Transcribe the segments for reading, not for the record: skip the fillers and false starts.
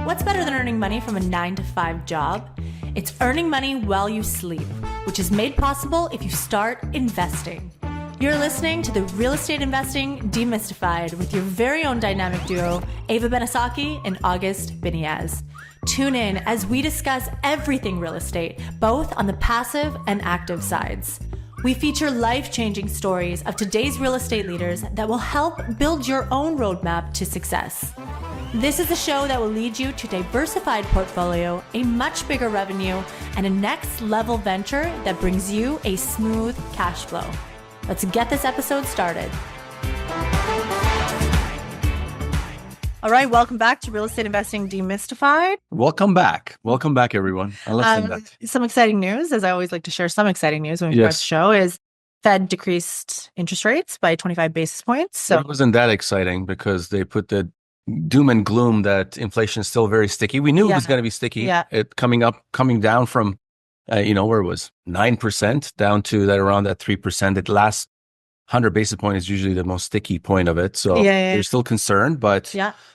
What's better than earning money from a 9-to-5 job? It's earning money while you sleep, which is made possible if you start investing. You're listening to the Real Estate Investing Demystified with your very own dynamic duo, Ava Benesocky and August Biniaz. Tune in as we discuss everything real estate, both on the passive and active sides. We feature life-changing stories of today's real estate leaders that will help build your own roadmap to success. This is a show that will lead you to a diversified portfolio, a much bigger revenue, and a next-level venture that brings you a smooth cash flow. Let's get this episode started. All right, welcome back to Real Estate Investing Demystified. Welcome back. Welcome back, everyone. I love that. Some exciting news, as I always like to share some exciting news when we start the show, is Fed decreased interest rates by 25 basis points. So it wasn't that exciting because they put the doom and gloom that inflation is still very sticky. We knew it was going to be sticky. Yeah. It coming down from, where it was 9% down to that around that 3%. The last 100 basis point is usually the most sticky point of it. So they're still concerned. But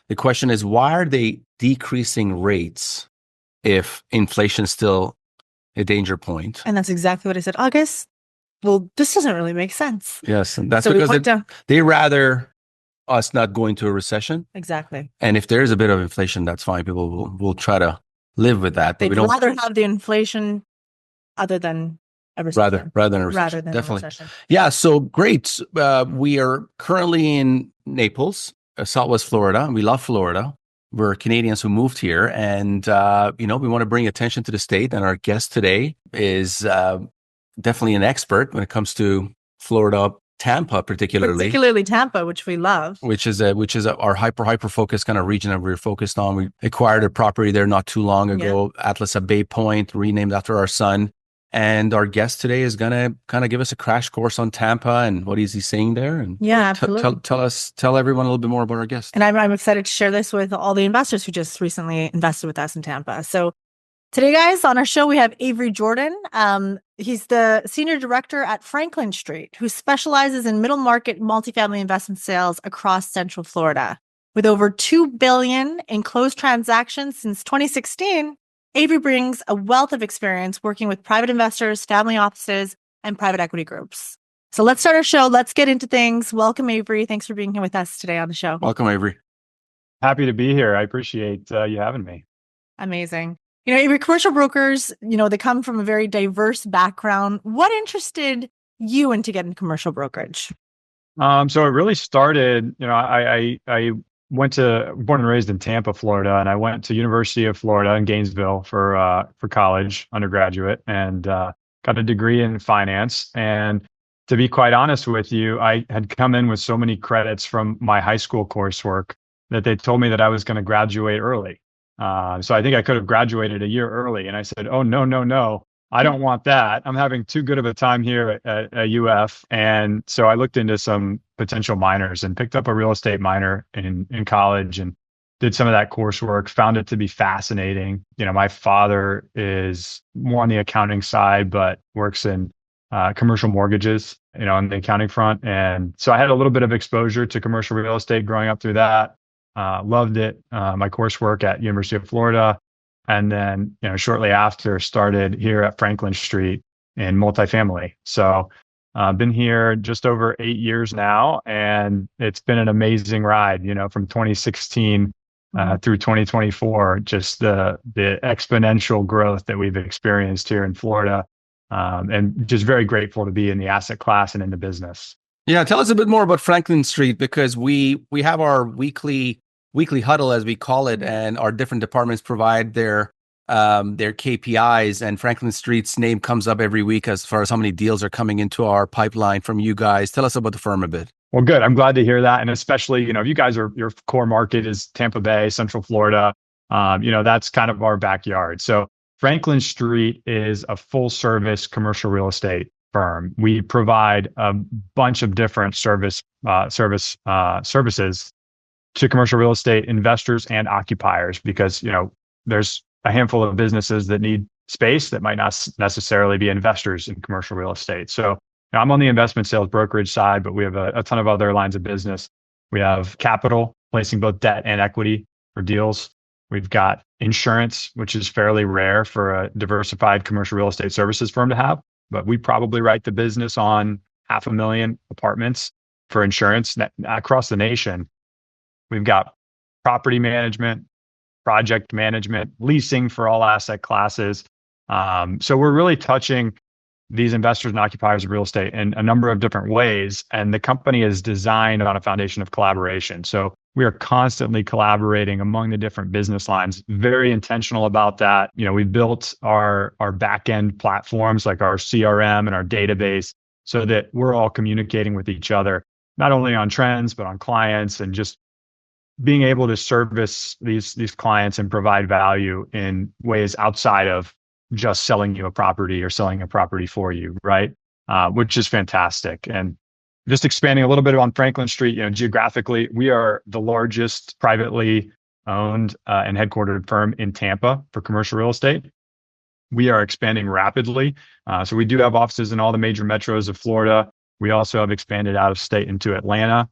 the question is, why are they decreasing rates if inflation is still a danger point? And that's exactly what I said, August. Well, this doesn't really make sense. Yes. And that's because they rather us not going to a recession. Exactly. And if there is a bit of inflation, that's fine. People will try to live with that. But They'd rather have the inflation other than a recession. Rather than a recession. Rather than definitely. a recession. Yeah. So great. We are currently in Naples, Southwest Florida. We love Florida. We're Canadians who moved here. And, we want to bring attention to the state. And our guest today is definitely an expert when it comes to Florida, Tampa, particularly Tampa, which we love, which is our hyper focused kind of region that we're focused on. We acquired a property there not too long ago, Atlas at Bay Point, renamed after our son. And our guest today is going to kind of give us a crash course on Tampa and what is he saying there. And absolutely. Tell everyone a little bit more about our guest. And I'm excited to share this with all the investors who just recently invested with us in Tampa. So today, guys, on our show, we have Avery Jordan. He's the senior director at Franklin Street, who specializes in middle market multifamily investment sales across Central Florida. With over $2 billion in closed transactions since 2016, Avery brings a wealth of experience working with private investors, family offices, and private equity groups. So let's start our show. Let's get into things. Welcome, Avery. Thanks for being here with us today on the show. Welcome, Avery. Happy to be here. I appreciate you having me. Amazing. Avery, commercial brokers, they come from a very diverse background. What interested you into getting commercial brokerage? So it really started, I born and raised in Tampa, Florida, and I went to University of Florida in Gainesville for college, undergraduate, and got a degree in finance. And to be quite honest with you, I had come in with so many credits from my high school coursework that they told me that I was going to graduate early. So I think I could have graduated a year early. And I said, oh, no, I don't want that. I'm having too good of a time here at UF. And so I looked into some potential minors and picked up a real estate minor in college and did some of that coursework, found it to be fascinating. My father is more on the accounting side, but works in commercial mortgages, on the accounting front. And so I had a little bit of exposure to commercial real estate growing up through that. Loved it. My coursework at University of Florida. And then, shortly after started here at Franklin Street in multifamily. So been here just over 8 years now, and it's been an amazing ride, from 2016 through 2024, just the exponential growth that we've experienced here in Florida. And just very grateful to be in the asset class and in the business. Yeah, tell us a bit more about Franklin Street, because we have our weekly huddle, as we call it, and our different departments provide their KPIs, and Franklin Street's name comes up every week as far as how many deals are coming into our pipeline from you guys. Tell us about the firm a bit. Well, good. I'm glad to hear that. And especially, if you guys your core market is Tampa Bay, Central Florida, that's kind of our backyard. So Franklin Street is a full service commercial real estate firm. We provide a bunch of different services to commercial real estate investors and occupiers, because there's a handful of businesses that need space that might not necessarily be investors in commercial real estate. So I'm on the investment sales brokerage side, but we have a ton of other lines of business. We have capital, placing both debt and equity for deals. We've got insurance, which is fairly rare for a diversified commercial real estate services firm to have, but we probably write the business on 500,000 apartments for insurance across the nation. We've got property management, project management, leasing for all asset classes. So we're really touching these investors and occupiers of real estate in a number of different ways. And the company is designed on a foundation of collaboration. So we are constantly collaborating among the different business lines, very intentional about that. We built our back end platforms like our CRM and our database so that we're all communicating with each other, not only on trends, but on clients, and just being able to service these clients and provide value in ways outside of just selling you a property or selling a property for you, right? Which is fantastic. And just expanding a little bit on Franklin Street, geographically, we are the largest privately owned and headquartered firm in Tampa for commercial real estate. We are expanding rapidly. So we do have offices in all the major metros of Florida. We also have expanded out of state into Atlanta,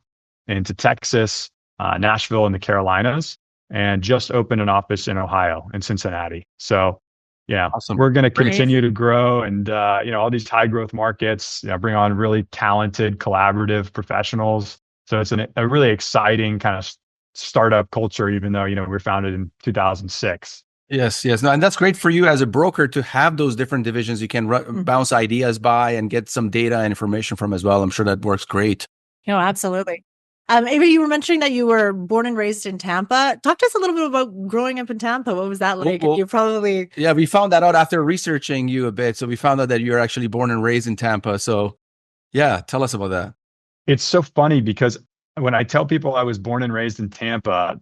into Texas, Nashville, and the Carolinas, and just opened an office in Ohio, in Cincinnati. So yeah, awesome. We're going to continue to grow, and all these high growth markets, bring on really talented, collaborative professionals. So it's a really exciting kind of startup culture, even though we were founded in 2006. Yes. No, and that's great for you as a broker to have those different divisions you can bounce ideas by and get some data and information from as well. I'm sure that works great. Absolutely. Avery, you were mentioning that you were born and raised in Tampa. Talk to us a little bit about growing up in Tampa. What was that like? Well, you're probably... Yeah, we found that out after researching you a bit. So we found out that you're actually born and raised in Tampa. So yeah, tell us about that. It's so funny because when I tell people I was born and raised in Tampa,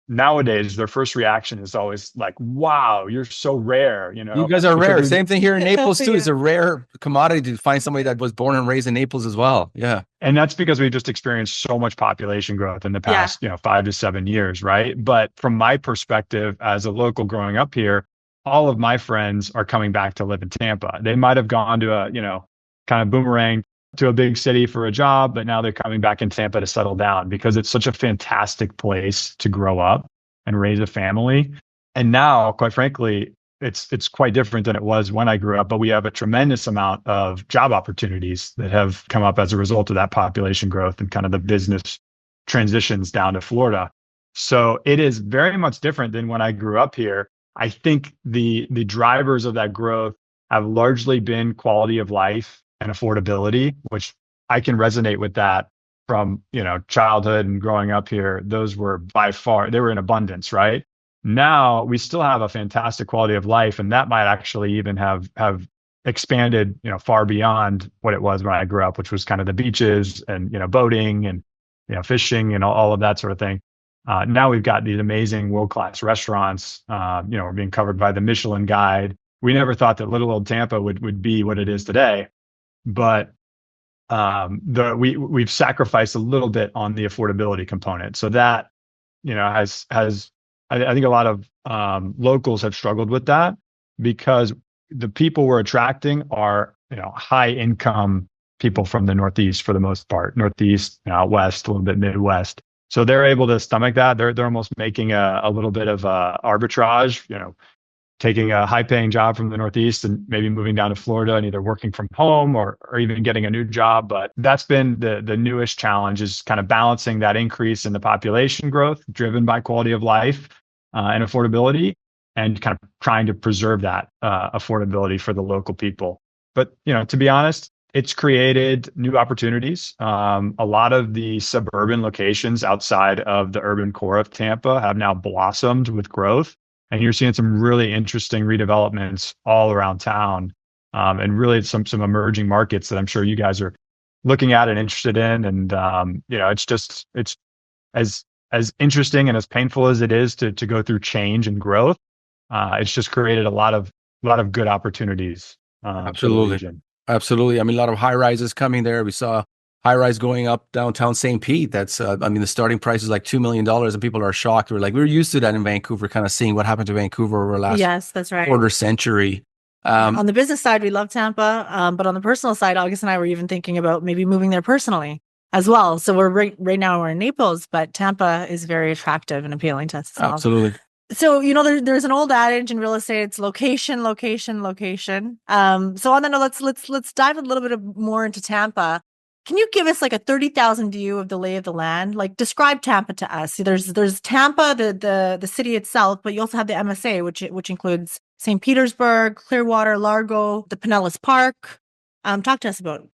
nowadays their first reaction is always like, wow, you're so rare. You guys are rare. Same thing here in Naples too. It's a rare commodity to find somebody that was born and raised in Naples as well. Yeah. And that's because we just experienced so much population growth in the past 5 to 7 years, right? But from my perspective as a local growing up here, all of my friends are coming back to live in Tampa. They might have gone to a kind of boomerang to a big city for a job, but now they're coming back in Tampa to settle down because it's such a fantastic place to grow up and raise a family. And now, quite frankly, it's quite different than it was when I grew up, but we have a tremendous amount of job opportunities that have come up as a result of that population growth and kind of the business transitions down to Florida. So it is very much different than when I grew up here. I think the drivers of that growth have largely been quality of life and affordability, which I can resonate with that from, childhood and growing up here. Those were they were in abundance, right? Now we still have a fantastic quality of life, and that might actually even have expanded, far beyond what it was when I grew up, which was kind of the beaches and, boating and, fishing and all of that sort of thing. Now we've got these amazing world-class restaurants. We're being covered by the Michelin Guide. We never thought that little old Tampa would be what it is today. But we've sacrificed a little bit on the affordability component. So that, has I think a lot of locals have struggled with that because the people we're attracting are, high income people from the Northeast for the most part, Northeast, out West, a little bit Midwest. So they're able to stomach that. They're almost making a little bit of arbitrage, taking a high-paying job from the Northeast and maybe moving down to Florida and either working from home or even getting a new job. But that's been the newest challenge, is kind of balancing that increase in the population growth driven by quality of life and affordability, and kind of trying to preserve that affordability for the local people. But, to be honest, it's created new opportunities. A lot of the suburban locations outside of the urban core of Tampa have now blossomed with growth. And you're seeing some really interesting redevelopments all around town, and really some emerging markets that I'm sure you guys are looking at and interested in. And it's as interesting and as painful as it is to go through change and growth. It's just created a lot of good opportunities. Absolutely. I mean, a lot of high rises coming there. We saw high rise going up downtown St. Pete. That's, the starting price is like $2 million, and people are shocked. We're used to that in Vancouver, kind of seeing what happened to Vancouver over the last quarter century. On the business side, we love Tampa, but on the personal side, August and I were even thinking about maybe moving there personally as well. So we're right now we're in Naples, but Tampa is very attractive and appealing to us as well. Absolutely. So, there's an old adage in real estate, it's location, location, location. So on that note, let's dive a little bit more into Tampa. Can you give us like a 30,000 view of the lay of the land? Like describe Tampa to us. There's Tampa, the city itself, but you also have the MSA, which includes St. Petersburg, Clearwater, Largo, the Pinellas Park. Talk to us about it.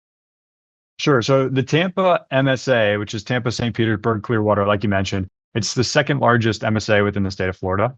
Sure. So the Tampa MSA, which is Tampa, St. Petersburg, Clearwater, like you mentioned, it's the second largest MSA within the state of Florida.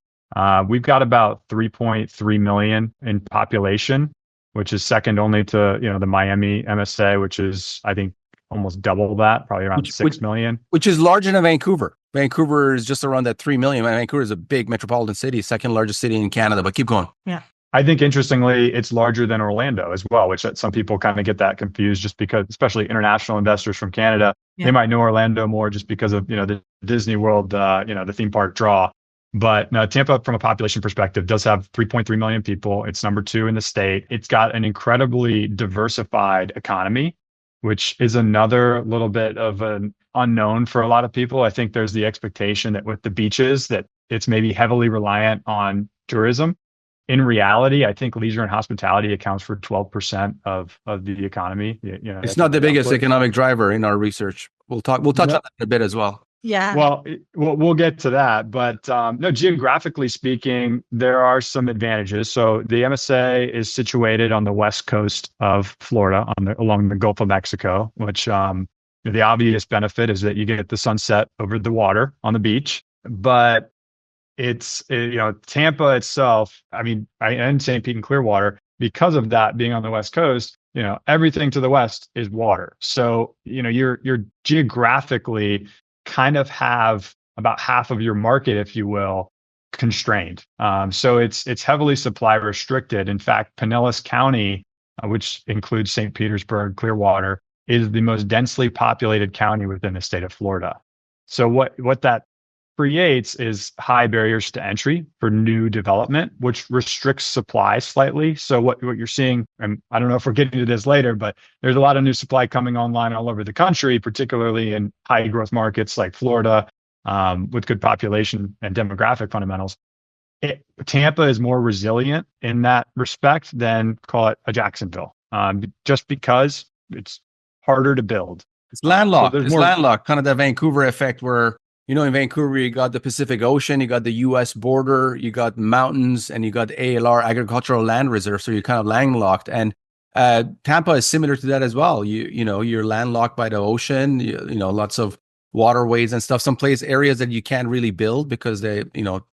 We've got about 3.3 million in population, which is second only to, the Miami MSA, which is, I think, almost double that, probably around 6 million. Which is larger than Vancouver. Vancouver is just around that 3 million. Vancouver is a big metropolitan city, second largest city in Canada, but keep going. Yeah. I think interestingly, it's larger than Orlando as well, which some people kind of get that confused just because, especially international investors from Canada, they might know Orlando more just because of, the Disney World, the theme park draw. But Tampa, from a population perspective, does have 3.3 million people. It's number 2 in the state. It's got an incredibly diversified economy, which is another little bit of an unknown for a lot of people. I think there's the expectation that with the beaches, that it's maybe heavily reliant on tourism. In reality, I think leisure and hospitality accounts for 12% of the economy. It's not the biggest economic driver in our research. We'll touch on that in a bit as well. Yeah. Well, we'll get to that, but no, geographically speaking, there are some advantages. So the MSA is situated on the west coast of Florida, along the Gulf of Mexico, which the obvious benefit is that you get the sunset over the water on the beach, but it's, Tampa itself, and St. Pete and Clearwater, because of that being on the West Coast, everything to the west is water. So, you're geographically kind of have about half of your market, if you will, constrained. So it's heavily supply restricted. In fact, Pinellas County, which includes St. Petersburg, Clearwater, is the most densely populated county within the state of Florida. So what that creates is high barriers to entry for new development, which restricts supply slightly. So what you're seeing, and I don't know if we're getting to this later, but there's a lot of new supply coming online all over the country, particularly in high growth markets like Florida, with good population and demographic fundamentals. Tampa is more resilient in that respect than, call it, a Jacksonville, just because it's harder to build. It's landlocked. So it's landlocked, kind of the Vancouver effect where, in Vancouver, you got the Pacific Ocean, you got the U.S. border, you got mountains, and you got ALR, agricultural land reserve. So you're kind of landlocked. And Tampa is similar to that as well. You're landlocked by the ocean, lots of waterways and stuff, some areas that you can't really build because they,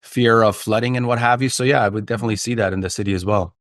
fear of flooding and what have you. So yeah, I would definitely see that in the city as well.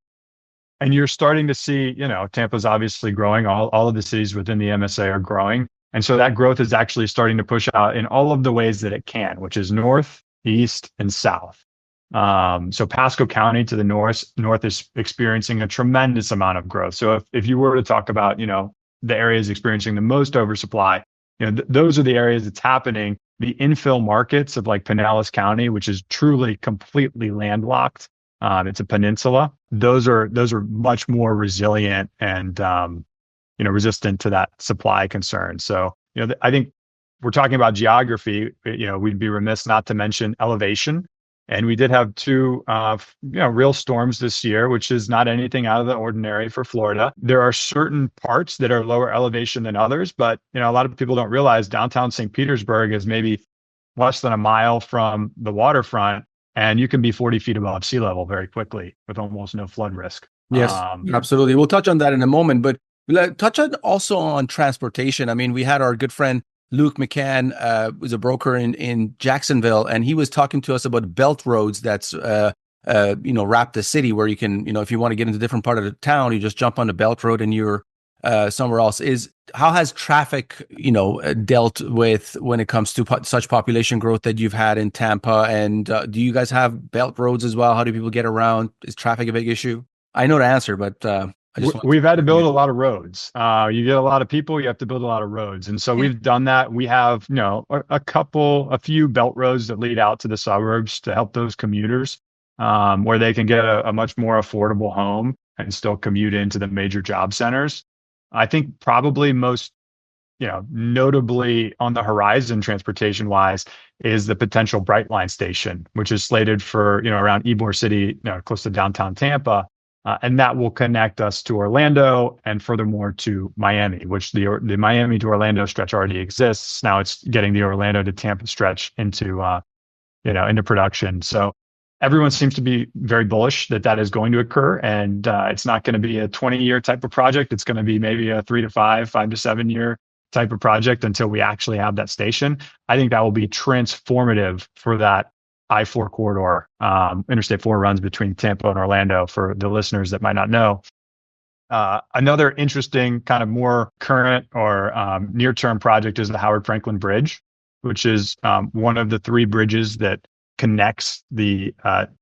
And you're starting to see, Tampa's obviously growing. All of the cities within the MSA are growing. And so that growth is actually starting to push out in all of the ways that it can, which is north, east, and south. So Pasco County to the north is experiencing a tremendous amount of growth. So if you were to talk about, the areas experiencing the most oversupply, those are the areas it's happening. The infill markets of like Pinellas County, which is truly completely landlocked. It's a peninsula. Those are much more resilient and, resistant to that supply concern. So, I think we're talking about geography, we'd be remiss not to mention elevation. And we did have 2, real storms this year, which is not anything out of the ordinary for Florida. There are certain parts that are lower elevation than others, but, a lot of people don't realize downtown St. Petersburg is maybe less than a mile from the waterfront, and you can be 40 feet above sea level very quickly with almost no flood risk. Yes, absolutely. We'll touch on that in a moment, but we'll touch also on transportation. We had our good friend Luke McCann, who's a broker in Jacksonville, and he was talking to us about belt roads that's wrap the city where you can, if you want to get into a different part of the town, you just jump on the belt road and you're somewhere else. How has traffic, dealt with when it comes to such population growth that you've had in Tampa? And do you guys have belt roads as well? How do people get around? Is traffic a big issue? I know the answer, but we've had to build a lot of roads. You get a lot of people, you have to build a lot of roads. And so we've done that. We have, a few belt roads that lead out to the suburbs to help those commuters, where they can get a much more affordable home and still commute into the major job centers. I think probably most notably on the horizon transportation wise is the potential Brightline station, which is slated for, around Ybor City, close to downtown Tampa. And that will connect us to Orlando and furthermore to Miami, which the Miami to Orlando stretch already exists. Now it's getting the Orlando to Tampa stretch into production. So everyone seems to be very bullish that is going to occur. And it's not going to be a 20-year type of project. It's going to be maybe a 3 to 5 to 7 year type of project until we actually have that station. I think that will be transformative for that I-4 corridor. Interstate 4 runs between Tampa and Orlando for the listeners that might not know. Another interesting kind of more current or near-term project is the Howard Franklin Bridge, which is one of the 3 bridges that connects the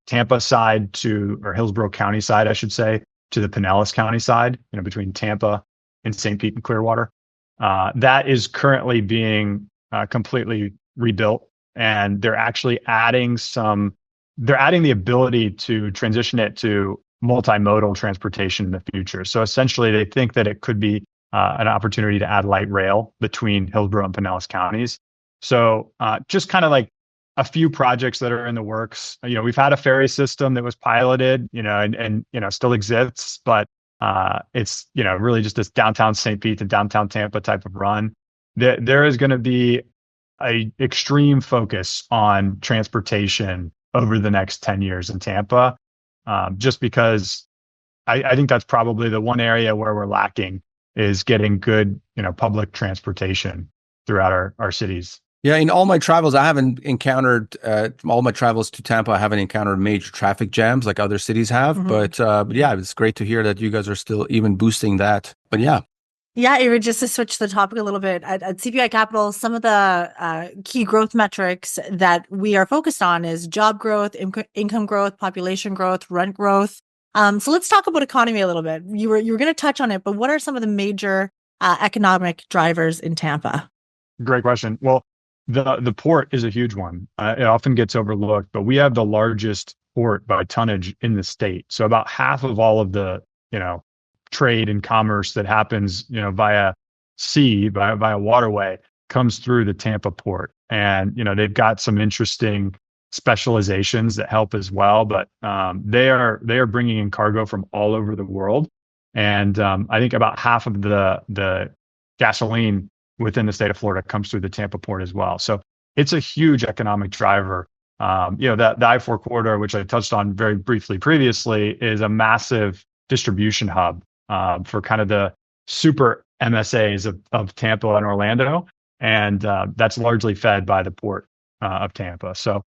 Tampa side or Hillsborough County side, I should say, to the Pinellas County side, between Tampa and St. Pete and Clearwater. That is currently being completely rebuilt, and they're actually adding the ability to transition it to multimodal transportation in the future. So essentially they think that it could be an opportunity to add light rail between Hillsborough and Pinellas counties. So just kind of like a few projects that are in the works. We've had a ferry system that was piloted, and still exists, but it's, really just this downtown St. Pete to downtown Tampa type of run. There is going to be a extreme focus on transportation over the next 10 years in Tampa, just because I think that's probably the one area where we're lacking is getting good, public transportation throughout our cities. Yeah, in all my travels, I haven't encountered all my travels to Tampa. I haven't encountered major traffic jams like other cities have. Mm-hmm. But yeah, it's great to hear that you guys are still even boosting that. But yeah. Yeah, Avery, just to switch the topic a little bit, at CPI Capital, some of the key growth metrics that we are focused on is job growth, income growth, population growth, rent growth. So let's talk about economy a little bit. You were going to touch on it, but what are some of the major economic drivers in Tampa? Great question. Well, the port is a huge one. It often gets overlooked, but we have the largest port by tonnage in the state. So about half of all of the, trade and commerce that happens, via sea, via waterway, comes through the Tampa port. And, they've got some interesting specializations that help as well, but they are bringing in cargo from all over the world. And I think about half of the gasoline within the state of Florida comes through the Tampa port as well. So it's a huge economic driver. The I-4 corridor, which I touched on very briefly previously, is a massive distribution hub for kind of the super MSAs of Tampa and Orlando. And that's largely fed by the port of Tampa. So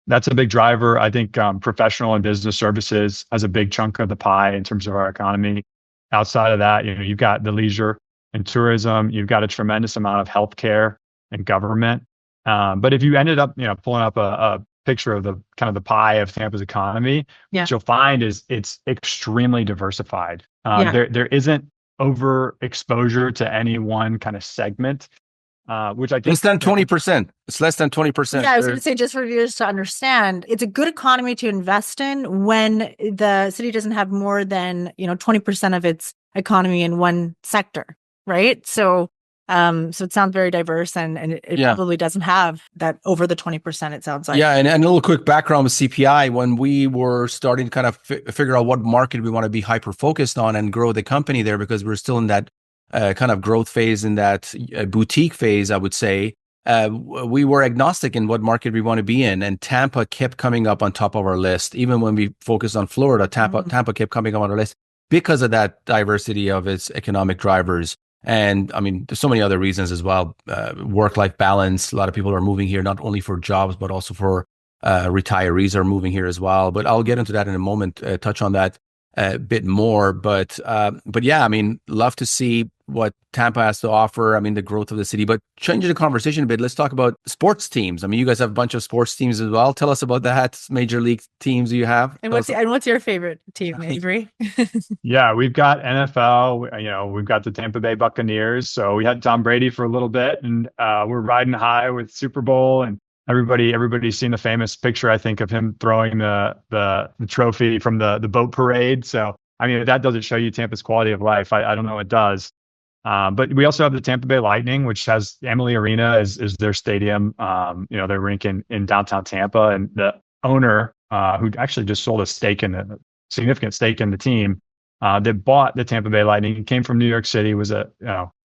that's a big driver. I think professional and business services has a big chunk of the pie in terms of our economy. Outside of that, you've got the leisure and tourism. You've got a tremendous amount of healthcare and government. But if you ended up, pulling up a picture of the kind of the pie of Tampa's economy, what you'll find is it's extremely diversified. There isn't overexposure to any one kind of segment, which I think less than 20%. It's less than 20%. Yeah, I was going to say, just for viewers to understand, it's a good economy to invest in when the city doesn't have more than 20% of its economy in one sector, right? So it sounds very diverse, and it probably doesn't have that over the 20%, it sounds like. Yeah, and a little quick background with CPI, when we were starting to kind of figure out what market we want to be hyper-focused on and grow the company there, because we're still in that kind of growth phase, in that boutique phase, I would say, we were agnostic in what market we want to be in. And Tampa kept coming up on top of our list. Even when we focused on Florida, Tampa kept coming up on our list because of that diversity of its economic drivers. And I mean, there's so many other reasons as well. Work-life balance. A lot of people are moving here, not only for jobs, but also for retirees are moving here as well. But I'll get into that in a moment, touch on that a bit more. But yeah, I mean, love to see what Tampa has to offer. I mean, the growth of the city. But changing the conversation a bit, let's talk about sports teams. I mean, you guys have a bunch of sports teams as well. Tell us about that. Major league teams you have. And what's your favorite team, Avery? Yeah, we've got NFL. We've got the Tampa Bay Buccaneers. So we had Tom Brady for a little bit, and we're riding high with Super Bowl. And everybody's seen the famous picture, I think, of him throwing the trophy from the boat parade. So I mean, if that doesn't show you Tampa's quality of life, I don't know what does. But we also have the Tampa Bay Lightning, which has Amalie Arena is their stadium. Their rink in downtown Tampa, and the owner, who actually just sold a significant stake in the team, that bought the Tampa Bay Lightning. He came from New York City, was a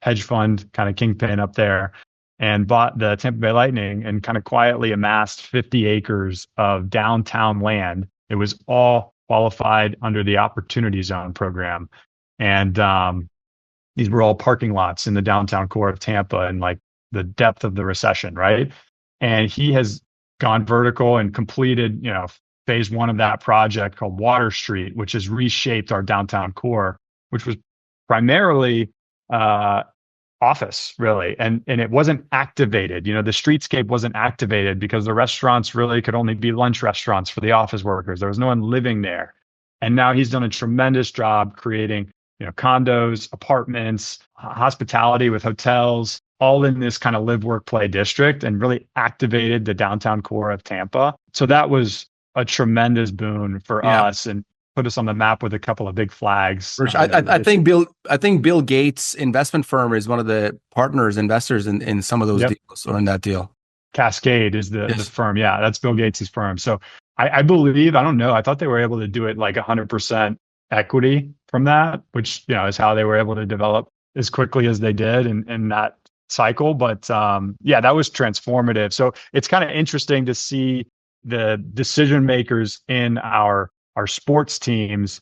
hedge fund kind of kingpin up there, and bought the Tampa Bay Lightning and kind of quietly amassed 50 acres of downtown land. It was all qualified under the Opportunity Zone program, and these were all parking lots in the downtown core of Tampa and like the depth of the recession, right? And he has gone vertical and completed, phase one of that project called Water Street, which has reshaped our downtown core, which was primarily office, really. And it wasn't activated. The streetscape wasn't activated because the restaurants really could only be lunch restaurants for the office workers. There was no one living there. And now he's done a tremendous job creating, condos, apartments, hospitality with hotels, all in this kind of live, work, play district, and really activated the downtown core of Tampa. So that was a tremendous boon for us and put us on the map with a couple of big flags. I think Bill Gates' investment firm is one of the investors in some of those deals, or in that deal. Cascade is the firm. Yeah, that's Bill Gates' firm. So I believe, I don't know, I thought they were able to do it like 100% equity from that, which, is how they were able to develop as quickly as they did in that cycle. But that was transformative. So it's kind of interesting to see the decision makers in our sports teams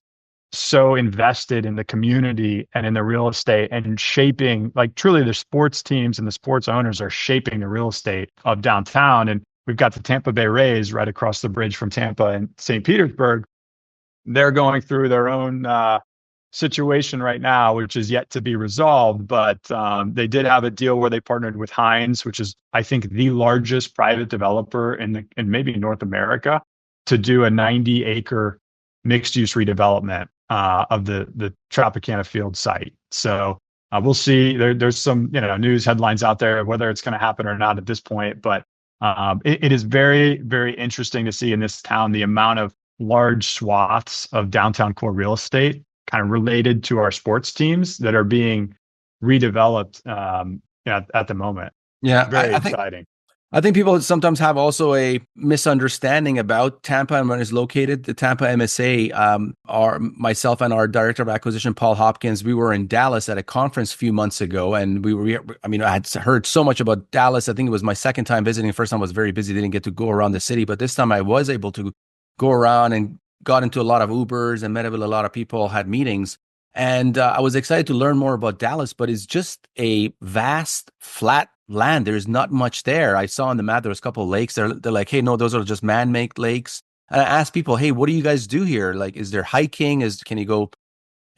so invested in the community and in the real estate and shaping, like truly the sports teams and the sports owners are shaping the real estate of downtown. And we've got the Tampa Bay Rays right across the bridge from Tampa and St. Petersburg. They're going through their own situation right now, which is yet to be resolved. But they did have a deal where they partnered with Hines, which is, I think, the largest private developer in maybe North America, to do a 90-acre mixed-use redevelopment of the Tropicana Field site. So we'll see. There's some news headlines out there whether it's going to happen or not at this point. But it is very, very interesting to see in this town the amount of large swaths of downtown core real estate kind of related to our sports teams that are being redeveloped at the moment. Yeah, very exciting. I think people sometimes have also a misunderstanding about Tampa and where it's located. The Tampa MSA, myself and our director of acquisition, Paul Hopkins, we were in Dallas at a conference a few months ago, and I had heard so much about Dallas. I think it was my second time visiting. First time I was very busy, didn't get to go around the city, but this time I was able to go around and got into a lot of Ubers and met with a lot of people, had meetings. And I was excited to learn more about Dallas, but it's just a vast, flat land. There's not much there. I saw on the map there was a couple of lakes. They're like, hey, no, those are just man-made lakes. And I asked people, hey, what do you guys do here? Like, is there hiking? Can you go?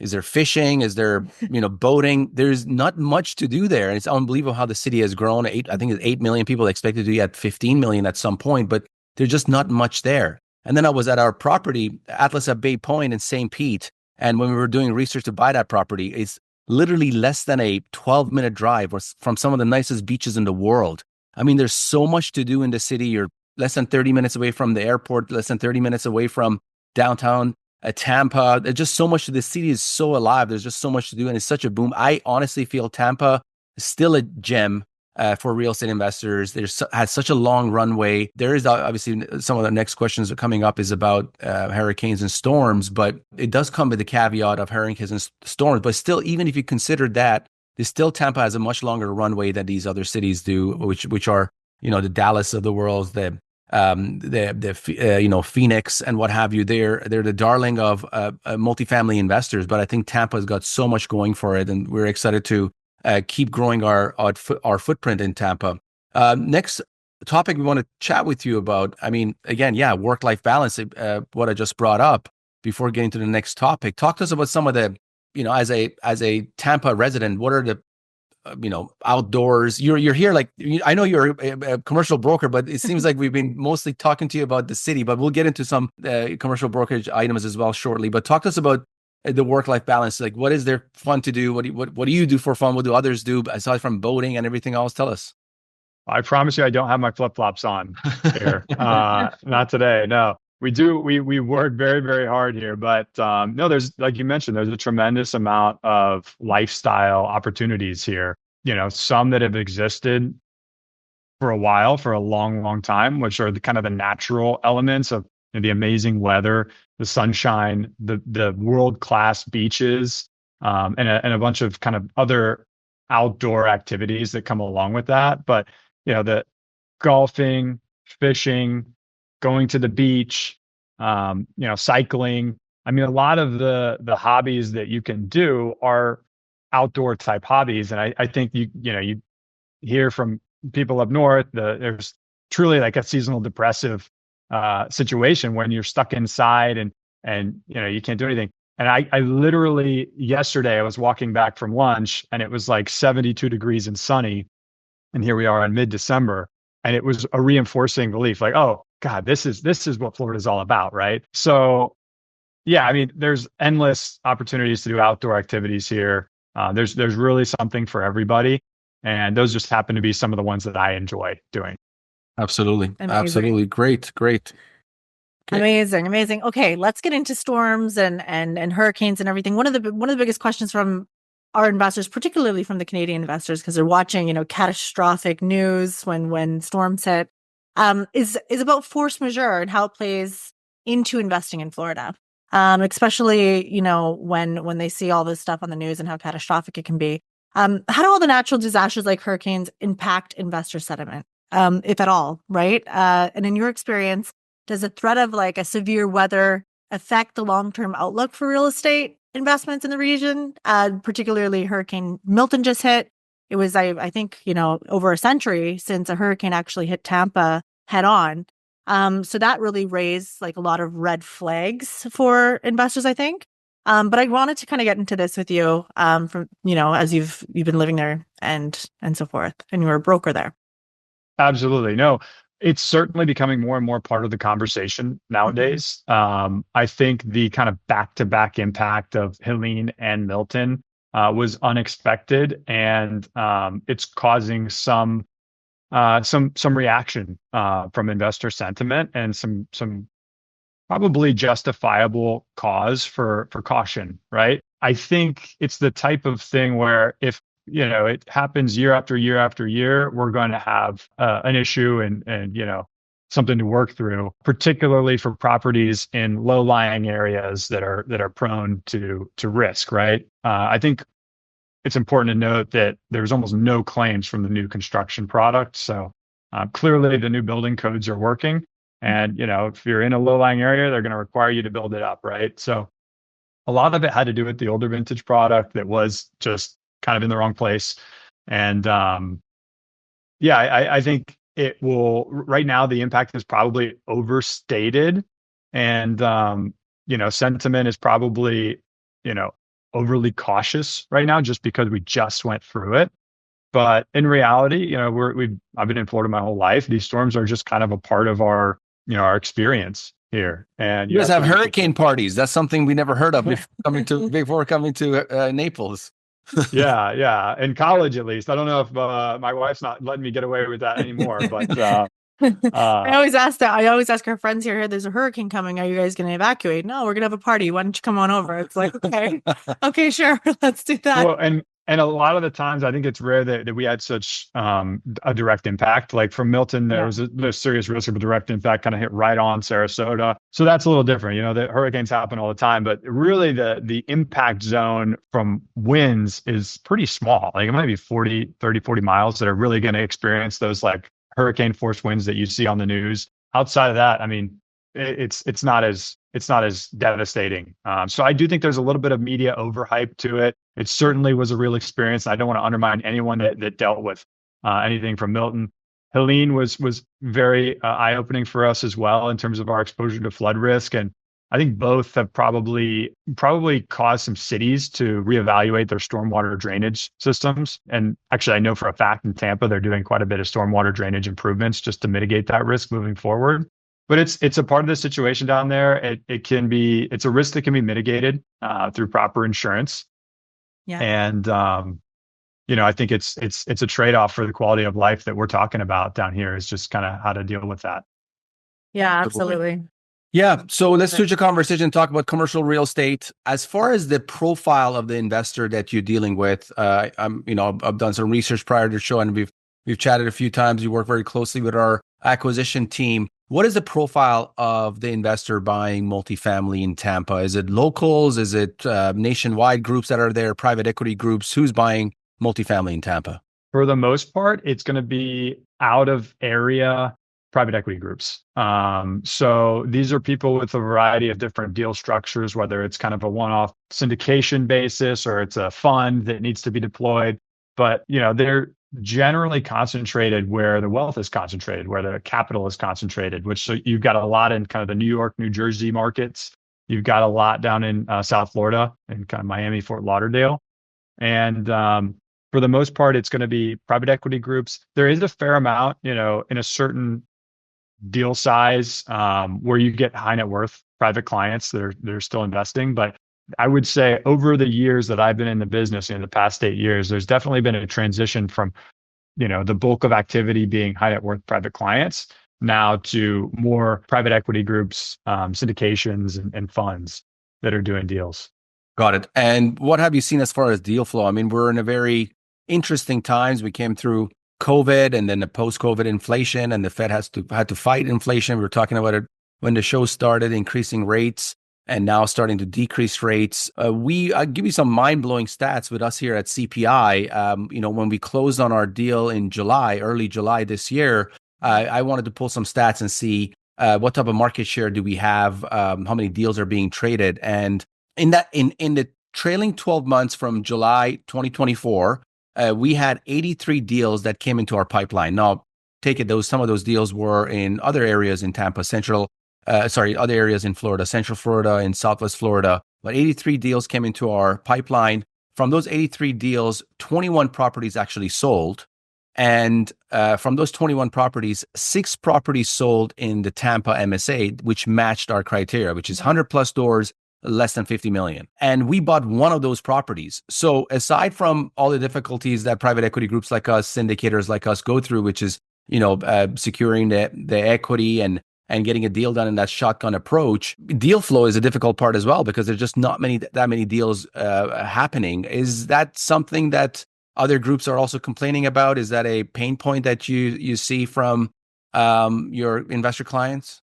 Is there fishing? Is there boating? There's not much to do there. And it's unbelievable how the city has grown. I think it's 8 million people, expected to be at 15 million at some point, but there's just not much there. And then I was at our property, Atlas at Bay Point in St. Pete. And when we were doing research to buy that property, it's literally less than a 12-minute drive from some of the nicest beaches in the world. I mean, there's so much to do in the city. You're less than 30 minutes away from the airport, less than 30 minutes away from downtown Tampa. There's just so much. The city is so alive. There's just so much to do, and it's such a boom. I honestly feel Tampa is still a gem for real estate investors. Has such a long runway. There is obviously some of the next questions are coming up is about hurricanes and storms, but it does come with the caveat of hurricanes and storms. But still, even if you consider that, Tampa has a much longer runway than these other cities do, which are the Dallas of the world, the Phoenix and what have you. They're the darling of multifamily investors. But I think Tampa's got so much going for it, and we're excited to keep growing our footprint in Tampa. Next topic we want to chat with you about. I mean, again, work-life balance. What I just brought up before getting to the next topic. Talk to us about some of the, as a Tampa resident, what are the, outdoors. You're here. Like, I know you're a commercial broker, but it seems like we've been mostly talking to you about the city. But we'll get into some commercial brokerage items as well shortly. But talk to us about the work-life balance. Like, what is there fun to do? What do you do for fun? What do others do aside from boating and everything else? Tell us. I promise you, I don't have my flip-flops on here. Not today. No. We do. We work very, very hard here, but no, there's, like you mentioned, there's a tremendous amount of lifestyle opportunities here. Some that have existed for a while, for a long, long time, which are the kind of the natural elements of the amazing weather, the sunshine, the world-class beaches, and a bunch of kind of other outdoor activities that come along with that. But the golfing, fishing, going to the beach, cycling. I mean, a lot of the hobbies that you can do are outdoor type hobbies, and I think you hear from people up north, there's truly like a seasonal depressive situation when you're stuck inside and you can't do anything. And I literally yesterday I was walking back from lunch and it was like 72 degrees and sunny, and here we are in mid-December, and it was a reinforcing belief, like, oh God, this is what Florida's all about, right? So yeah, I mean, there's endless opportunities to do outdoor activities here. There's really something for everybody. And those just happen to be some of the ones that I enjoy doing. Absolutely. Amazing. Absolutely. Great. Okay. Amazing. Okay, let's get into storms and hurricanes and everything. One of the biggest questions from our investors, particularly from the Canadian investors, because they're watching, catastrophic news when storms hit, is about force majeure and how it plays into investing in Florida. Especially, when they see all this stuff on the news and how catastrophic it can be. How do all the natural disasters like hurricanes impact investor sentiment, if at all, right? And in your experience, does the threat of like a severe weather affect the long-term outlook for real estate investments in the region? Particularly Hurricane Milton just hit. It was, I think, over a century since a hurricane actually hit Tampa head on. So that really raised like a lot of red flags for investors, I think. But I wanted to kind of get into this with you, from, as you've been living there and so forth, and you were a broker there. Absolutely. No, it's certainly becoming more and more part of the conversation nowadays. I think the kind of back-to-back impact of Helene and Milton was unexpected, and it's causing some reaction from investor sentiment and some probably justifiable cause for caution, right? I think it's the type of thing where if it happens year after year after year, we're going to have an issue and something to work through, particularly for properties in low-lying areas that are prone to risk, right? I think it's important to note that there's almost no claims from the new construction product, so clearly the new building codes are working. And, if you're in a low-lying area, they're going to require you to build it up, right? So a lot of it had to do with the older vintage product that was just kind of in the wrong place. And I think it will, right now, the impact is probably overstated. And, sentiment is probably, overly cautious right now just because we just went through it. But in reality, I've been in Florida my whole life. These storms are just kind of a part of our experience here. And you guys have hurricane parties. That's something we never heard of before coming to Naples. Yeah. In college, at least. I don't know if my wife's not letting me get away with that anymore, but I always ask that. I always ask our friends here, there's a hurricane coming. Are you guys going to evacuate? No, we're going to have a party. Why don't you come on over? It's like, okay, sure. Let's do that. Well, and a lot of the times, I think it's rare that we had such a direct impact. Like from Milton, there was a serious risk of a direct impact kind of hit right on Sarasota. So that's a little different. The hurricanes happen all the time, but really the impact zone from winds is pretty small. Like it might be 40 miles that are really going to experience those like hurricane force winds that you see on the news. Outside of that, I mean, it's not as devastating. So I do think there's a little bit of media overhype to it. It certainly was a real experience. I don't want to undermine anyone that dealt with anything from Milton. Helene was very eye-opening for us as well in terms of our exposure to flood risk. And I think both have probably caused some cities to reevaluate their stormwater drainage systems. And actually, I know for a fact in Tampa, they're doing quite a bit of stormwater drainage improvements just to mitigate that risk moving forward. But it's a part of the situation down there. It's a risk that can be mitigated through proper insurance. Yeah. And I think it's a trade-off for the quality of life that we're talking about down here, is just kind of how to deal with that. Yeah, absolutely. Yeah. So let's switch the conversation and talk about commercial real estate. As far as the profile of the investor that you're dealing with, I've done some research prior to the show, and we've chatted a few times. You work very closely with our acquisition team. What is the profile of the investor buying multifamily in Tampa? Is it locals? Is it nationwide groups that are there, private equity groups? Who's buying multifamily in Tampa? For the most part, it's going to be out of area private equity groups. So these are people with a variety of different deal structures, whether it's kind of a one-off syndication basis or it's a fund that needs to be deployed. But they're generally concentrated where the wealth is concentrated, where the capital is concentrated. So you've got a lot in kind of the New York, New Jersey markets. You've got a lot down in South Florida and kind of Miami, Fort Lauderdale, and for the most part, it's going to be private equity groups. There is a fair amount, in a certain deal size where you get high net worth private clients that they're still investing. But I would say over the years that I've been in the business, in the past 8 years, there's definitely been a transition from, the bulk of activity being high net worth private clients now to more private equity groups, syndications and funds that are doing deals. Got it. And what have you seen as far as deal flow? I mean, we're in a very interesting times. We came through COVID and then the post-COVID inflation, and the Fed had to fight inflation. We were talking about it when the show started, increasing rates and now starting to decrease rates. I'll give you some mind-blowing stats with us here at CPI. When we closed on our deal in early July this year, I wanted to pull some stats and see what type of market share do we have, how many deals are being traded. And in the trailing 12 months from July 2024, we had 83 deals that came into our pipeline. Now, take it, some of those deals were in other areas in Tampa, other areas in Florida, Central Florida and Southwest Florida. But 83 deals came into our pipeline. From those 83 deals, 21 properties actually sold. And from those 21 properties, 6 properties sold in the Tampa MSA, which matched our criteria, which is 100 plus doors, less than 50 million. And we bought one of those properties. So aside from all the difficulties that private equity groups like us, syndicators like us go through, which is, securing the equity and getting a deal done in that shotgun approach, deal flow is a difficult part as well, because there's just not that many deals happening. Is that something that other groups are also complaining about? Is that a pain point that you see from your investor clients?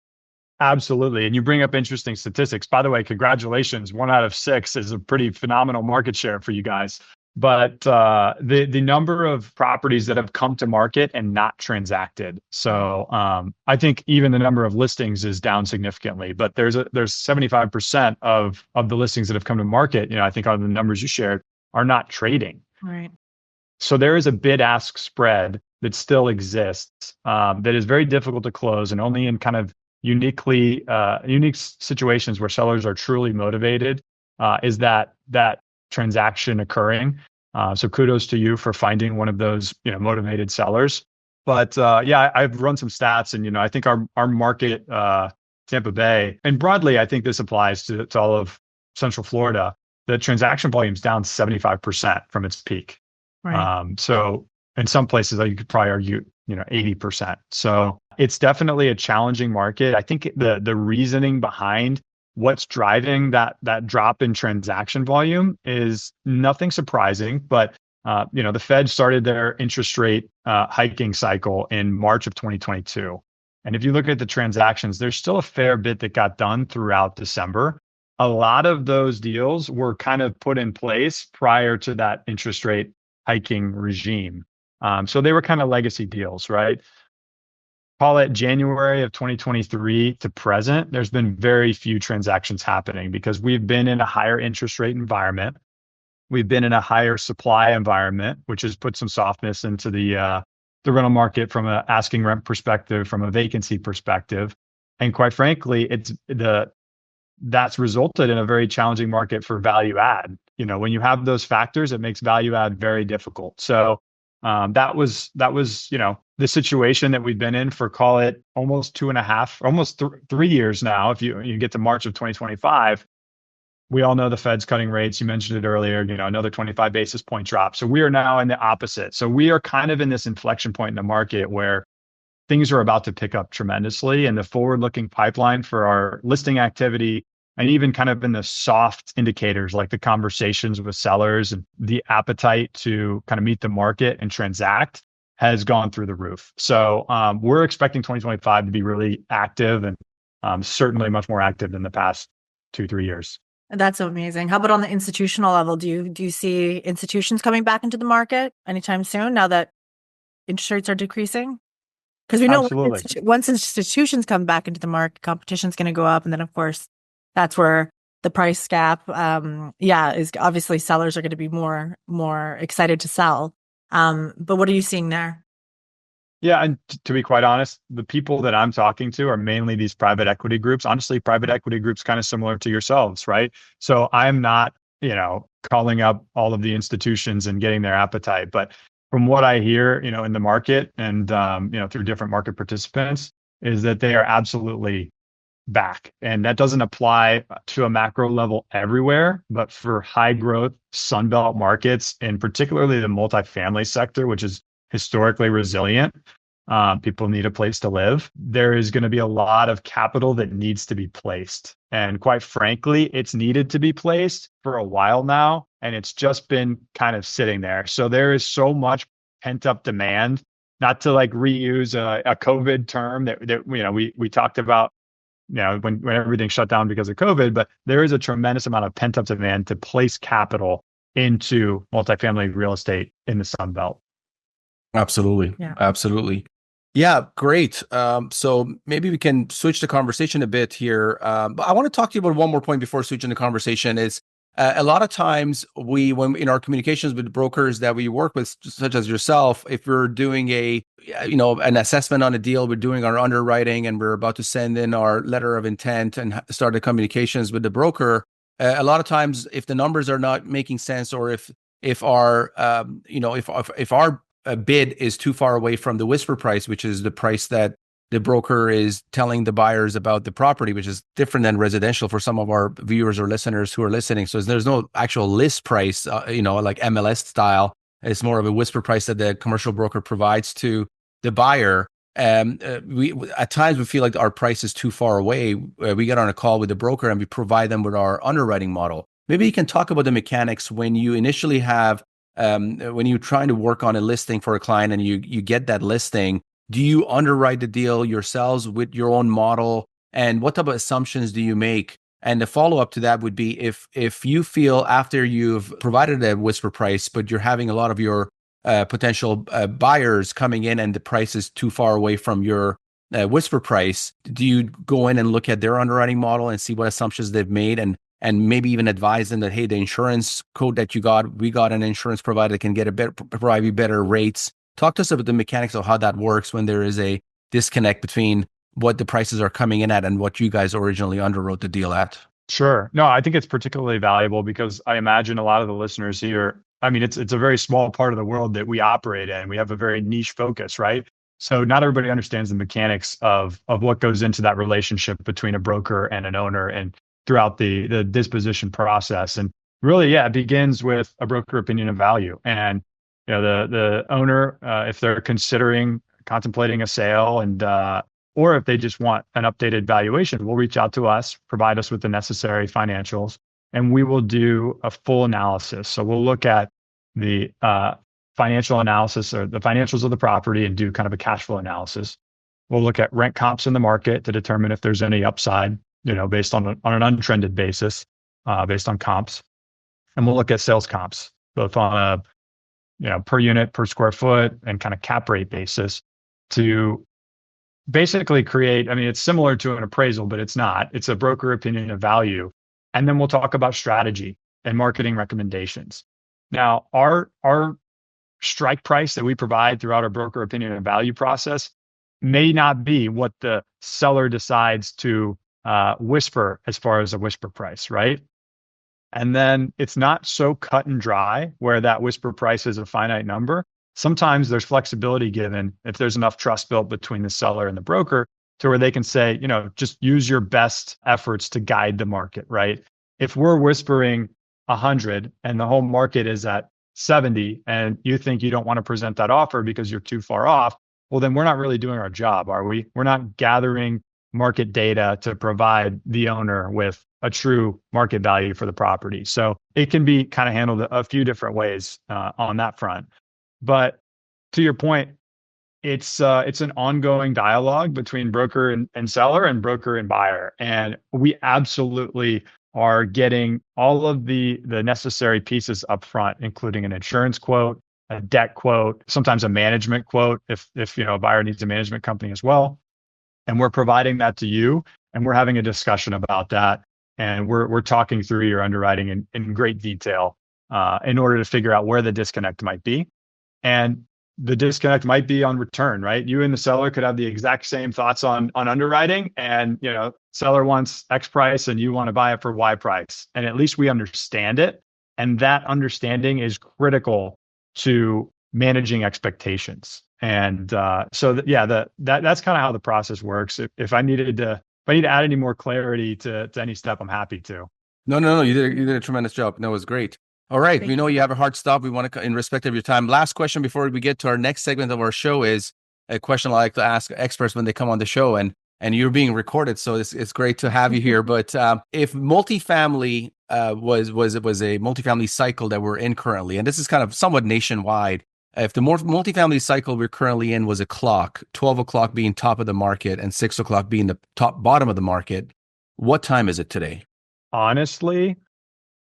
Absolutely. And you bring up interesting statistics. By the way, congratulations. 1 out of 6 is a pretty phenomenal market share for you guys. But the number of properties that have come to market and not transacted. So I think even the number of listings is down significantly. But there's 75% of the listings that have come to market, I think on the numbers you shared, are not trading. Right. So there is a bid-ask spread that still exists that is very difficult to close, and only in kind of unique situations where sellers are truly motivated is that transaction occurring. So kudos to you for finding one of those motivated sellers. But I've run some stats, and I think our market, Tampa Bay, and broadly, I think this applies to all of Central Florida. The transaction volume is down 75% from its peak. Right. So in some places, you could probably argue 80%. So it's definitely a challenging market. I think the reasoning behind what's driving that drop in transaction volume is nothing surprising, but the Fed started their interest rate hiking cycle in March of 2022. And if you look at the transactions, there's still a fair bit that got done throughout December. A lot of those deals were kind of put in place prior to that interest rate hiking regime. So they were kind of legacy deals, right? Call it January of 2023 to present, there's been very few transactions happening because we've been in a higher interest rate environment. We've been in a higher supply environment, which has put some softness into the rental market from an asking rent perspective, from a vacancy perspective. And quite frankly, that's resulted in a very challenging market for value add. When you have those factors, it makes value add very difficult. So that was the situation that we've been in for, call it, almost 2.5, almost 3 years now. If you get to March of 2025, we all know the Fed's cutting rates. You mentioned it earlier, another 25 basis point drop. So we are now in the opposite. So we are kind of in this inflection point in the market where things are about to pick up tremendously, and the forward-looking pipeline for our listing activity, and even kind of in the soft indicators like the conversations with sellers and the appetite to kind of meet the market and transact, has gone through the roof. So we're expecting 2025 to be really active, and certainly much more active than the past 2-3 years. That's amazing. How about on the institutional level? Do you see institutions coming back into the market anytime soon now that interest rates are decreasing? Because we know once institutions come back into the market, competition's going to go up. And then, of course, that's where the price gap, is obviously sellers are going to be more excited to sell. But what are you seeing there? Yeah, and to be quite honest, the people that I'm talking to are mainly these private equity groups. Honestly, private equity groups kind of similar to yourselves, right? So I'm not, calling up all of the institutions and getting their appetite. But from what I hear, in the market and, through different market participants, is that they are absolutely back. And that doesn't apply to a macro level everywhere, but for high growth Sunbelt markets, and particularly the multifamily sector, which is historically resilient, people need a place to live. There is going to be a lot of capital that needs to be placed. And quite frankly, it's needed to be placed for a while now, and it's just been kind of sitting there. So there is so much pent up demand, not to like reuse a COVID term that we talked about, when everything shut down because of COVID, but there is a tremendous amount of pent up demand to place capital into multifamily real estate in the Sun Belt. Absolutely. Yeah. Absolutely. Yeah, great. So maybe we can switch the conversation a bit here. But I want to talk to you about one more point before switching the conversation is a lot of times when in our communications with brokers that we work with, such as yourself, if we're doing an assessment on a deal, we're doing our underwriting and we're about to send in our letter of intent and start the communications with the broker, a lot of times if the numbers are not making sense, or if our a bid is too far away from the whisper price, which is the price that the broker is telling the buyers about the property, which is different than residential for some of our viewers or listeners who are listening. So there's no actual list price, like MLS style. It's more of a whisper price that the commercial broker provides to the buyer. We at times we feel like our price is too far away. We get on a call with the broker and we provide them with our underwriting model. Maybe you can talk about the mechanics when you initially have when you're trying to work on a listing for a client and you get that listing. Do you underwrite the deal yourselves with your own model? And what type of assumptions do you make? And the follow-up to that would be if you feel after you've provided a whisper price, but you're having a lot of your potential buyers coming in and the price is too far away from your whisper price, do you go in and look at their underwriting model and see what assumptions they've made and maybe even advise them that, hey, the insurance code that we got an insurance provider that can provide you better rates? Talk to us about the mechanics of how that works when there is a disconnect between what the prices are coming in at and what you guys originally underwrote the deal at. Sure. No, I think it's particularly valuable because I imagine a lot of the listeners here, it's a very small part of the world that we operate in. We have a very niche focus, right? So not everybody understands the mechanics of what goes into that relationship between a broker and an owner and throughout the disposition process. And really, it begins with a broker opinion of value. And the owner, if they're contemplating a sale, and or if they just want an updated valuation, will reach out to us, provide us with the necessary financials, and we will do a full analysis. So we'll look at the financial analysis or the financials of the property and do kind of a cash flow analysis. We'll look at rent comps in the market to determine if there's any upside, based on an untrended basis, based on comps. And we'll look at sales comps, both on a per unit, per square foot, and kind of cap rate basis to basically create, it's similar to an appraisal, but it's not. It's a broker opinion of value. And then we'll talk about strategy and marketing recommendations. Now, our strike price that we provide throughout our broker opinion of value process may not be what the seller decides to whisper as far as a whisper price, right? And then it's not so cut and dry where that whisper price is a finite number. Sometimes there's flexibility given if there's enough trust built between the seller and the broker to where they can say, just use your best efforts to guide the market, right? If we're whispering 100 and the whole market is at 70 and you think you don't want to present that offer because you're too far off, well, then we're not really doing our job, are we? We're not gathering market data to provide the owner with a true market value for the property. So it can be kind of handled a few different ways on that front. But to your point, it's an ongoing dialogue between broker and seller and broker and buyer. And we absolutely are getting all of the necessary pieces up front, including an insurance quote, a debt quote, sometimes a management quote if a buyer needs a management company as well. And we're providing that to you, and we're having a discussion about that. And we're talking through your underwriting in great detail in order to figure out where the disconnect might be. And the disconnect might be on return, right? You and the seller could have the exact same thoughts on underwriting, and seller wants X price and you want to buy it for Y price. And at least we understand it. And that understanding is critical to managing expectations. And that's kind of how the process works. If I need to add any more clarity to any step, I'm happy to. No. You did a tremendous job. No, it was great. All right. We know you have a hard stop. We want to, in respect of your time. Last question before we get to our next segment of our show is a question I like to ask experts when they come on the show, and you're being recorded, so it's great to have you here. But if multifamily was a multifamily cycle that we're in currently, and this is kind of somewhat nationwide, if the multifamily cycle we're currently in was a clock, 12 o'clock being top of the market and 6 o'clock being the bottom of the market, what time is it today? Honestly,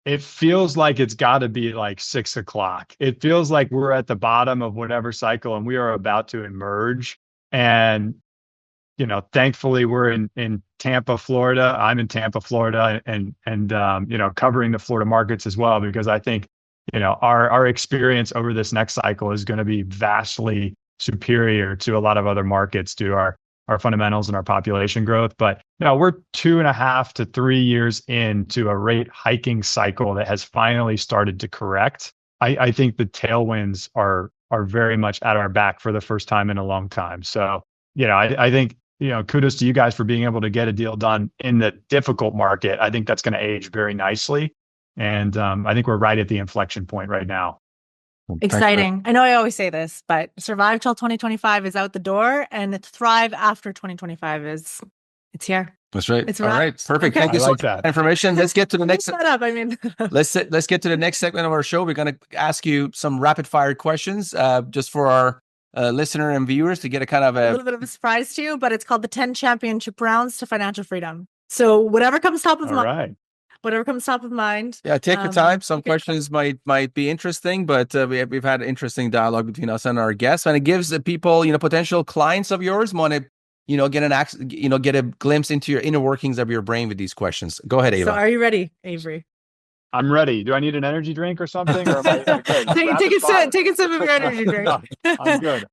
it feels like it's got to be like 6 o'clock. It feels like we're at the bottom of whatever cycle and we are about to emerge. And, thankfully we're in Tampa, Florida. I'm in Tampa, Florida, and covering the Florida markets as well, because I think, our experience over this next cycle is going to be vastly superior to a lot of other markets due to our fundamentals and our population growth. But we're 2.5 to 3 years into a rate hiking cycle that has finally started to correct. I think the tailwinds are very much at our back for the first time in a long time. So, I think, kudos to you guys for being able to get a deal done in the difficult market. I think that's going to age very nicely. And I think we're right at the inflection point right now. Exciting. I know I always say this, but survive till 2025 is out the door, and thrive after 2025 it's here. That's right. It's all right. Perfect. Okay. Thank you so much for that information. Let's get to the next. Let's get to the next segment of our show. We're going to ask you some rapid fire questions, just for our listener and viewers to get a little bit of a surprise to you, but it's called the 10 championship rounds to financial freedom. So whatever comes top of mind. Right. Whatever comes top of mind. Yeah, take your time. Some questions might be interesting, but we've had interesting dialogue between us and our guests, and it gives the people, potential clients of yours want to, get a glimpse into your inner workings of your brain with these questions. Go ahead, Ava. So, are you ready, Avery? I'm ready. Do I need an energy drink or something? Or am I okay? Take a sip of your energy drink. No, I'm good.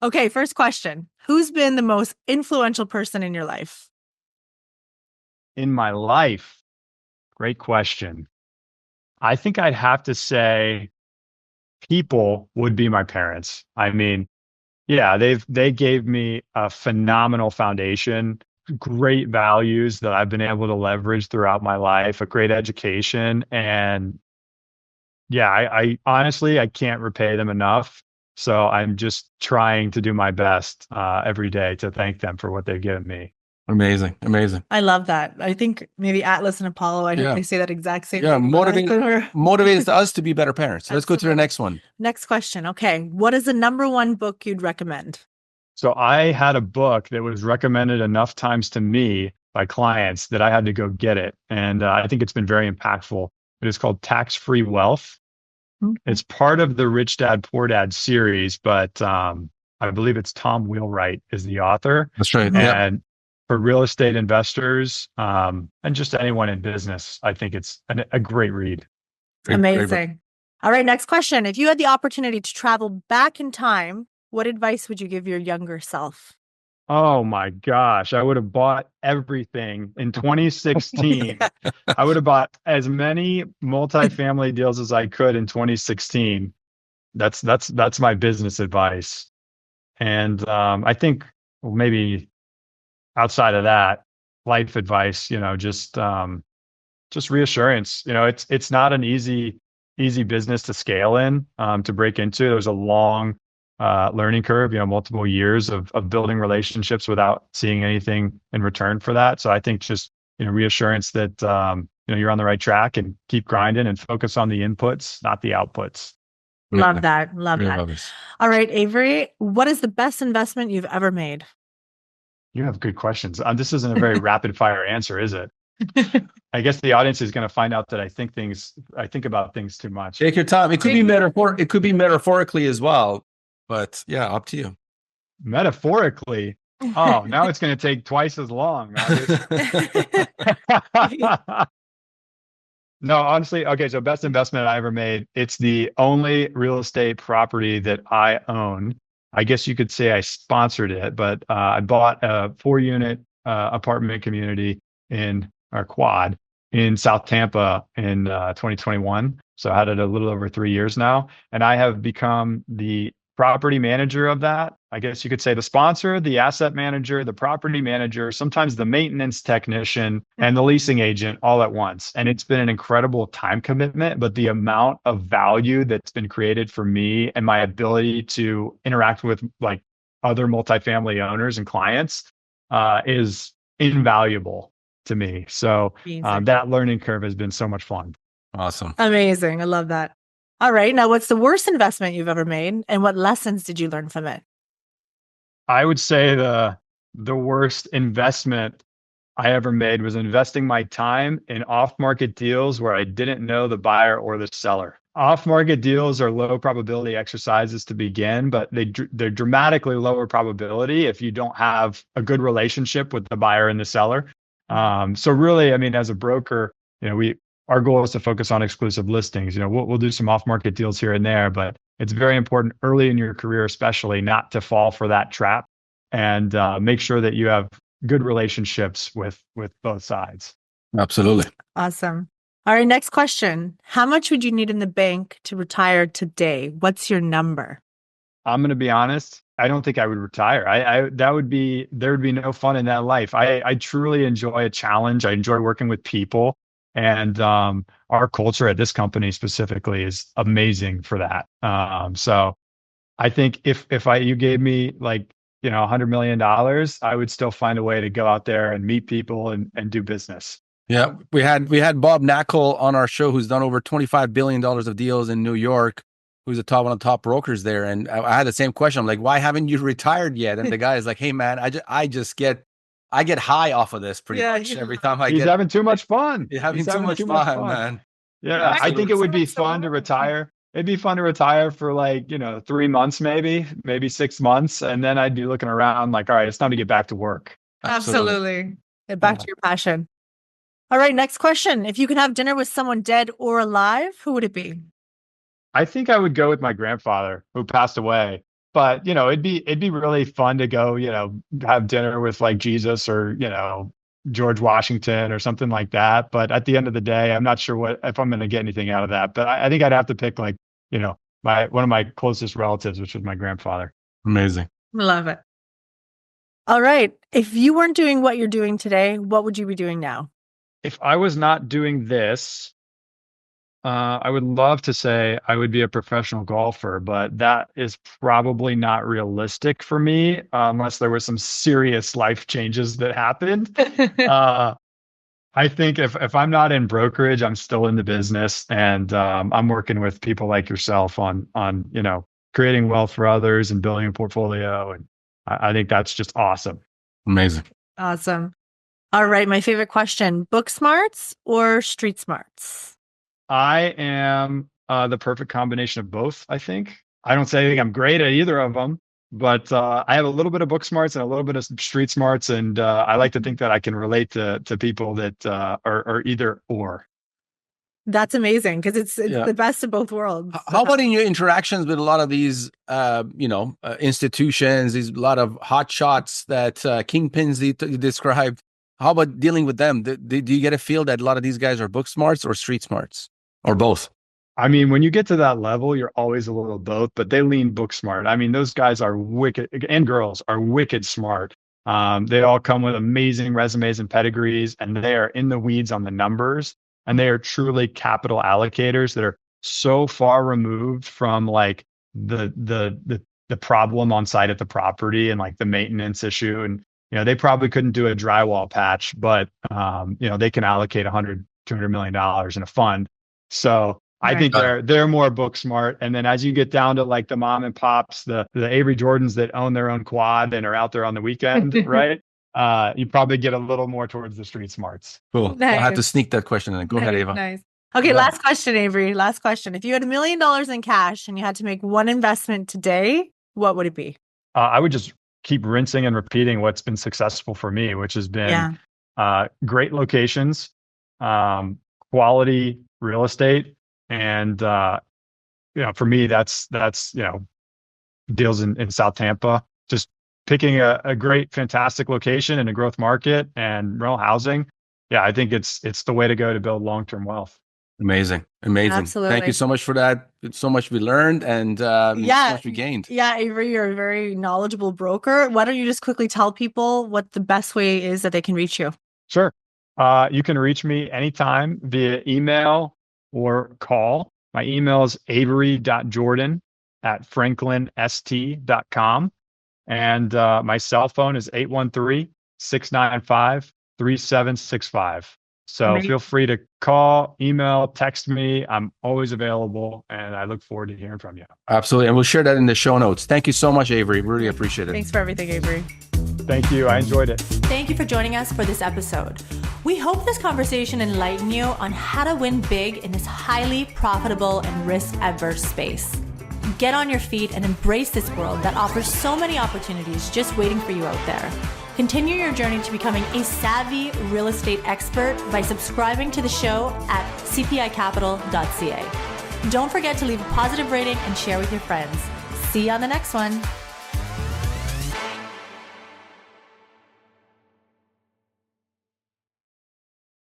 Okay, first question: who's been the most influential person in your life? In my life. Great question. I think I'd have to say people would be my parents. I mean, yeah, they gave me a phenomenal foundation, great values that I've been able to leverage throughout my life, a great education. And yeah, I honestly, I can't repay them enough. So I'm just trying to do my best every day to thank them for what they've given me. Amazing. I love that. I think maybe Atlas and Apollo, I hope they say that exact same thing. Motivates us to be better parents. So let's go to the next one. Next question. Okay. What is the number one book you'd recommend? So I had a book that was recommended enough times to me by clients that I had to go get it. And I think it's been very impactful. It is called Tax-Free Wealth. It's part of the Rich Dad, Poor Dad series, but I believe it's Tom Wheelwright is the author. That's right. And for real estate investors and just anyone in business, I think it's a great read. Amazing. All right, next question. If you had the opportunity to travel back in time, what advice would you give your younger self? Oh my gosh, I would have bought everything in 2016. I would have bought as many multifamily deals as I could in 2016. That's my business advice. And I think maybe outside of that, life advice, just reassurance. It's not an easy business to scale in, to break into. There's a long learning curve, multiple years of building relationships without seeing anything in return for that. So I think just, reassurance that, you're on the right track and keep grinding and focus on the inputs, not the outputs. Love that. Love that. All right, Avery, what is the best investment you've ever made? You have good questions. This isn't a very rapid fire answer, is it? I guess the audience is going to find out that I think about things too much. Take your time. It could be metaphorically as well, but yeah, up to you. Metaphorically. Oh, now it's going to take twice as long. No, honestly. Okay. So best investment I ever made. It's the only real estate property that I own. I guess you could say I sponsored it, but I bought a 4-unit apartment community in our quad in South Tampa in 2021. So I had it a little over 3 years now, and I have become the property manager of that. I guess you could say the sponsor, the asset manager, the property manager, sometimes the maintenance technician, and the leasing agent all at once. And it's been an incredible time commitment, but the amount of value that's been created for me and my ability to interact with like other multifamily owners and clients is invaluable to me. So that learning curve has been so much fun. Awesome. Amazing. I love that. All right. Now, what's the worst investment you've ever made, and what lessons did you learn from it? I would say the worst investment I ever made was investing my time in off-market deals where I didn't know the buyer or the seller. Off-market deals are low probability exercises to begin, but they're dramatically lower probability if you don't have a good relationship with the buyer and the seller. So really, I mean, as a broker, our goal is to focus on exclusive listings. We'll do some off-market deals here and there, but it's very important early in your career, especially, not to fall for that trap, and make sure that you have good relationships with both sides. Absolutely. Awesome. All right, next question. How much would you need in the bank to retire today? What's your number? I'm going to be honest. I don't think I would retire. There would be no fun in that life. I truly enjoy a challenge. I enjoy working with people. And our culture at this company specifically is amazing for that. So I think if you gave me like, $100 million, I would still find a way to go out there and meet people and do business. Yeah. We had Bob Knackel on our show, who's done over $25 billion of deals in New York, who's one of the top brokers there. And I had the same question. I'm like, why haven't you retired yet? And the guy is like, hey man, I get high off of this pretty much every time He's having too much fun. He's having too much fun, man. Yeah, absolutely. I think it would be fun to retire. It'd be fun to retire for 3 months, maybe 6 months. And then I'd be looking around like, all right, it's time to get back to work. Absolutely. Get back to your passion. All right, next question. If you could have dinner with someone dead or alive, who would it be? I think I would go with my grandfather, who passed away. But, it'd be really fun to go, have dinner with like Jesus or, George Washington or something like that. But at the end of the day, I'm not sure if I'm going to get anything out of that. But I think I'd have to pick one of my closest relatives, which was my grandfather. Amazing. Love it. All right. If you weren't doing what you're doing today, what would you be doing now? If I was not doing this, I would love to say I would be a professional golfer, but that is probably not realistic for me unless there were some serious life changes that happened. I think if I'm not in brokerage, I'm still in the business, and I'm working with people like yourself on creating wealth for others and building a portfolio, and I think that's just awesome. Amazing. Awesome. All right, my favorite question: book smarts or street smarts? I am the perfect combination of both, I think. I don't say I think I'm great at either of them, but I have a little bit of book smarts and a little bit of street smarts. And I like to think that I can relate to people that are either or. That's amazing, because it's the best of both worlds. How about in your interactions with a lot of these, institutions, a lot of hot shots that kingpins you described? How about dealing with them? Do you get a feel that a lot of these guys are book smarts or street smarts? Or both? I mean, when you get to that level, you're always a little both, but they lean book smart. I mean, those guys are wicked, and girls are wicked smart. They all come with amazing resumes and pedigrees, and they are in the weeds on the numbers, and they are truly capital allocators that are so far removed from like the the problem on site at the property and like the maintenance issue. And, they probably couldn't do a drywall patch, but, they can allocate $200 million in a fund. So I think they're more book smart. And then as you get down to like the mom and pops, the Avery Jordans that own their own quad and are out there on the weekend, right? You probably get a little more towards the street smarts. Cool. Nice. I'll have to sneak that question in. Go ahead, Ava. Nice. Okay, last question, Avery. Last question. If you had $1 million in cash and you had to make one investment today, what would it be? I would just keep rinsing and repeating what's been successful for me, which has been great locations, quality real estate. And, for me, that's deals in South Tampa, just picking a great, fantastic location in a growth market and rental housing. Yeah, I think it's the way to go to build long-term wealth. Amazing. Absolutely. Thank you so much for that. It's so much we learned and so much we gained. Yeah, Avery, you're a very knowledgeable broker. Why don't you just quickly tell people what the best way is that they can reach you? Sure. You can reach me anytime via email or call. My email is avery.jordan@franklinst.com. And my cell phone is 813-695-3765. So feel free to call, email, text me. I'm always available, and I look forward to hearing from you. Absolutely. And we'll share that in the show notes. Thank you so much, Avery. Really appreciate it. Thanks for everything, Avery. Thank you. I enjoyed it. Thank you for joining us for this episode. We hope this conversation enlightened you on how to win big in this highly profitable and risk-averse space. Get on your feet and embrace this world that offers so many opportunities just waiting for you out there. Continue your journey to becoming a savvy real estate expert by subscribing to the show at cpicapital.ca. Don't forget to leave a positive rating and share with your friends. See you on the next one.